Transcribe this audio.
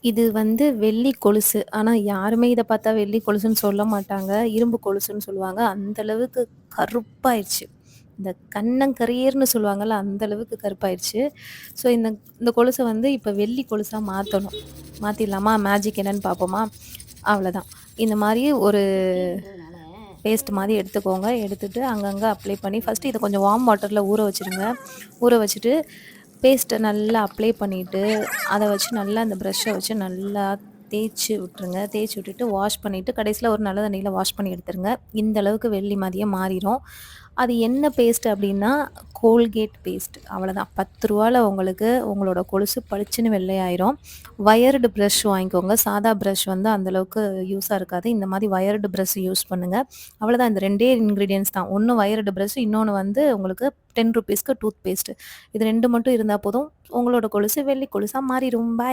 இது வந்து வெள்ளி கொலுசு. ஆனா, யாருமே இத பார்த்தா வெள்ளி கொலுசுன்னு சொல்ல மாட்டாங்க. இரும்பு கொலுசுன்னு சொல்லுவாங்க. அந்த அளவுக்கு கருப்பாயிருச்சு. இந்த கன்னங்கரேர்ன்னு சொல்லுவாங்கல்ல, அந்த அளவுக்கு கருப்பாயிருச்சு. ஸோ, இந்த இந்த கொலுச வந்து இப்ப வெள்ளி கொலுசா மாத்தணும். மாத்திடலாமா? மேஜிக் என்னன்னு பார்ப்போமா? அவ்வளதான். இந்த மாரி ஒரு பேஸ்ட் மாரி எடுத்துக்கோங்க. எடுத்துட்டு அங்கங்க அப்ளை பண்ணி ஃபர்ஸ்ட்டு இத கொஞ்சம் வார்ம் வாட்டர்ல ஊற வச்சுருங்க. ஊற வச்சுட்டு பேஸ்ட்ட நல்லா அப்ளை பண்ணிட்டு, அத வச்சு நல்லா அந்த பிரஷ்ஷ வச்சு நல்லா தேய்ச்சு விட்டுருங்க. தேய்ச்சு விட்டுட்டு வாஷ் பண்ணிட்டு, கடைசில ஒரு நல்ல தண்ணீல வாஷ் பண்ணி எடுத்துருங்க. இந்த அளவுக்கு வெள்ளி மாதிரியே மாறிரும். அது என்ன பேஸ்ட் அப்டின்னா, கோல்கேட் பேஸ்ட் அவ்வளதான். ரூ. 10ல உங்களுக்கு உங்களோட கொலுசு பளிச்சுன்னு வெள்ளையாயிரும். வயர்டு பிரஷ் வாங்கிக்கோங்க. சாதா பிரஷ் வந்து அந்த அளவுக்கு யூஸா இருக்காது. இந்த மாரி வயர்டு பிரஷ் யூஸ் பண்ணுங்க. அவ்வளதான் இந்த 2டே இன்கிரீடியன்ட்ஸ் தான். ஒண்ணு வயர்டு பிரஷ், இன்னொன்னு வந்து உங்களுக்கு ₹10க்கு டூத் பேஸ்ட். இது 2 மட்டும் இருந்தா போதும். உங்களோட கொலுசு வெள்ளி கொலுசா மாறிரும். பாய்.